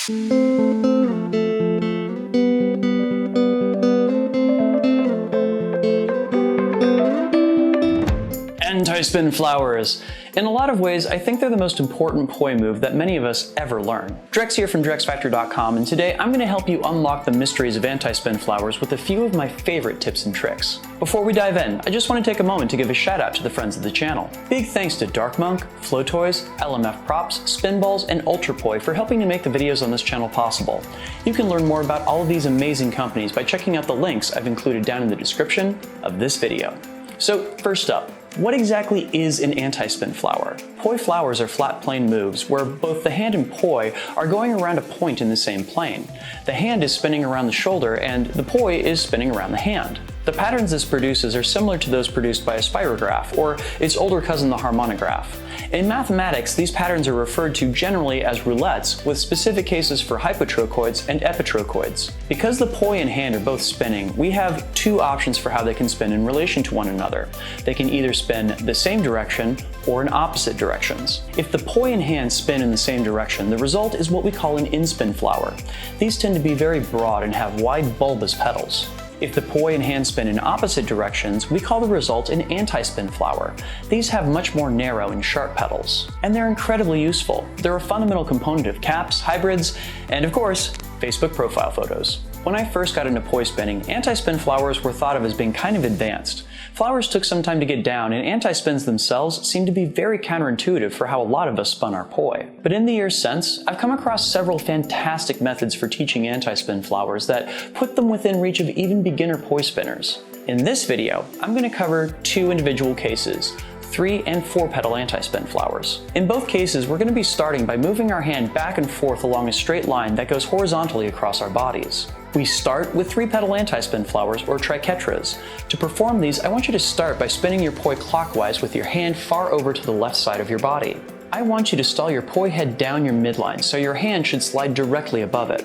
Anti-Spin Flowers. In a lot of ways, I think they're the most important poi move that many of us ever learn. Drex here from DrexFactor.com, and today I'm going to help you unlock the mysteries of anti-spin flowers with a few of my favorite tips and tricks. Before we dive in, I just want to take a moment to give a shout out to the friends of the channel. Big thanks to Dark Monk, Flow Toys, LMF Props, Spinballs, and Ultrapoi for helping to make the videos on this channel possible. You can learn more about all of these amazing companies by checking out the links I've included down in the description of this video. So first up, what exactly is an anti-spin flower? Poi flowers are flat plane moves where both the hand and poi are going around a point in the same plane. The hand is spinning around the shoulder and the poi is spinning around the hand. The patterns this produces are similar to those produced by a spirograph, or its older cousin, the harmonograph. In mathematics, these patterns are referred to generally as roulettes, with specific cases for hypotrochoids and epitrochoids. Because the poi and hand are both spinning, we have two options for how they can spin in relation to one another. They can either spin the same direction or in opposite directions. If the poi and hand spin in the same direction, the result is what we call an INSPIN flower. These tend to be very broad and have wide bulbous petals. If the poi and hand spin in opposite directions, we call the result an anti-spin flower. These have much more narrow and sharp petals. And they're incredibly useful. They're a fundamental component of caps, hybrids, and of course, Facebook profile photos. When I first got into poi spinning, anti-spin flowers were thought of as being kind of advanced. Flowers took some time to get down, and anti-spins themselves seemed to be very counterintuitive for how a lot of us spun our poi. But in the years since, I've come across several fantastic methods for teaching anti-spin flowers that put them within reach of even beginner poi spinners. In this video, I'm going to cover two individual cases, 3 and 4 petal anti-spin flowers. In both cases, we're going to be starting by moving our hand back and forth along a straight line that goes horizontally across our bodies. We start with 3 petal anti-spin flowers, or triquetras. To perform these, I want you to start by spinning your poi clockwise with your hand far over to the left side of your body. I want you to stall your poi head down your midline, so your hand should slide directly above it.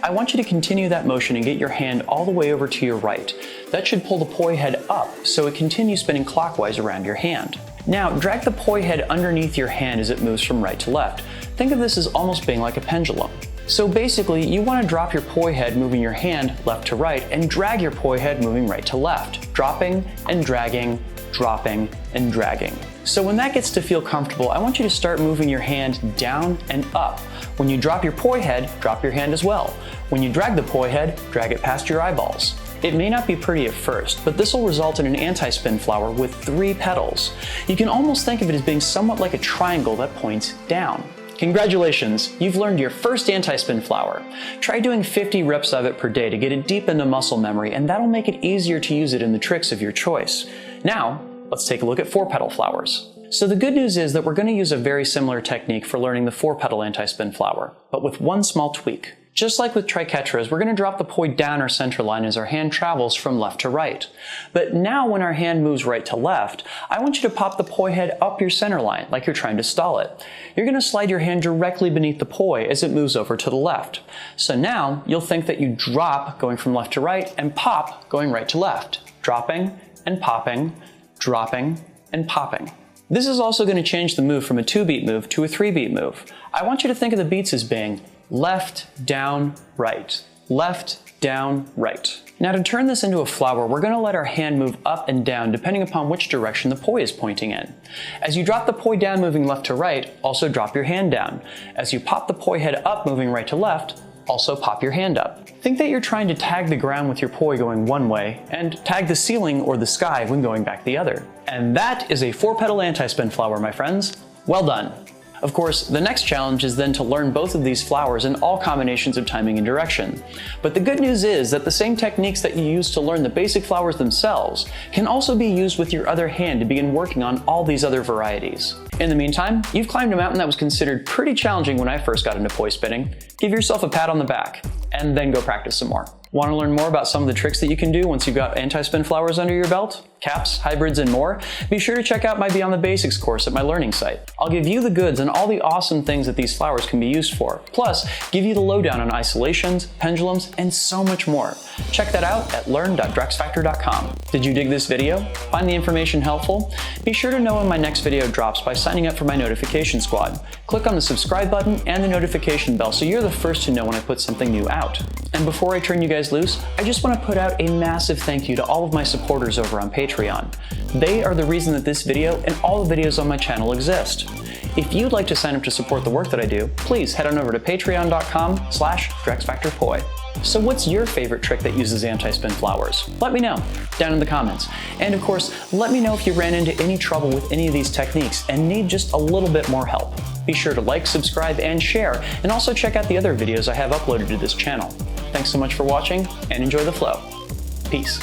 I want you to continue that motion and get your hand all the way over to your right. That should pull the poi head up, so it continues spinning clockwise around your hand. Now, drag the poi head underneath your hand as it moves from right to left. Think of this as almost being like a pendulum. So basically, you want to drop your poi head moving your hand left to right and drag your poi head moving right to left, dropping and dragging, dropping and dragging. So when that gets to feel comfortable, I want you to start moving your hand down and up. When you drop your poi head, drop your hand as well. When you drag the poi head, drag it past your eyeballs. It may not be pretty at first, but this will result in an anti-spin flower with 3 petals. You can almost think of it as being somewhat like a triangle that points down. Congratulations, you've learned your first anti-spin flower. Try doing 50 reps of it per day to get it deep into muscle memory, and that'll make it easier to use it in the tricks of your choice. Now, let's take a look at 4-petal flowers. So the good news is that we're going to use a very similar technique for learning the 4-petal anti-spin flower, but with one small tweak. Just like with triquetras, we're going to drop the poi down our center line as our hand travels from left to right. But now when our hand moves right to left, I want you to pop the poi head up your center line like you're trying to stall it. You're going to slide your hand directly beneath the poi as it moves over to the left. So now you'll think that you drop going from left to right and pop going right to left. Dropping and popping, dropping and popping. This is also going to change the move from a 2-beat move to a 3-beat move. I want you to think of the beats as being left, down, right. Left, down, right. Now to turn this into a flower, we're going to let our hand move up and down depending upon which direction the poi is pointing in. As you drop the poi down moving left to right, also drop your hand down. As you pop the poi head up moving right to left, also pop your hand up. Think that you're trying to tag the ground with your poi going one way and tag the ceiling or the sky when going back the other. And that is a 4-petal anti-spin flower, my friends. Well done. Of course, the next challenge is then to learn both of these flowers in all combinations of timing and direction. But the good news is that the same techniques that you use to learn the basic flowers themselves can also be used with your other hand to begin working on all these other varieties. In the meantime, you've climbed a mountain that was considered pretty challenging when I first got into poi spinning. Give yourself a pat on the back, and then go practice some more. Want to learn more about some of the tricks that you can do once you've got anti-spin flowers under your belt? Caps, hybrids, and more? Be sure to check out my Beyond the Basics course at my learning site. I'll give you the goods and all the awesome things that these flowers can be used for, plus give you the lowdown on isolations, pendulums, and so much more. Check that out at learn.drexfactor.com. Did you dig this video? Find the information helpful? Be sure to know when my next video drops by signing up for my notification squad. Click on the subscribe button and the notification bell so you're the first to know when I put something new out. And before I turn you guys loose, I just want to put out a massive thank you to all of my supporters over on Patreon. They are the reason that this video and all the videos on my channel exist. If you'd like to sign up to support the work that I do, please head on over to patreon.com/DrexFactorPoi. So what's your favorite trick that uses anti-spin flowers? Let me know down in the comments. And of course, let me know if you ran into any trouble with any of these techniques and need just a little bit more help. Be sure to like, subscribe, and share, and also check out the other videos I have uploaded to this channel. Thanks so much for watching, and enjoy the flow. Peace.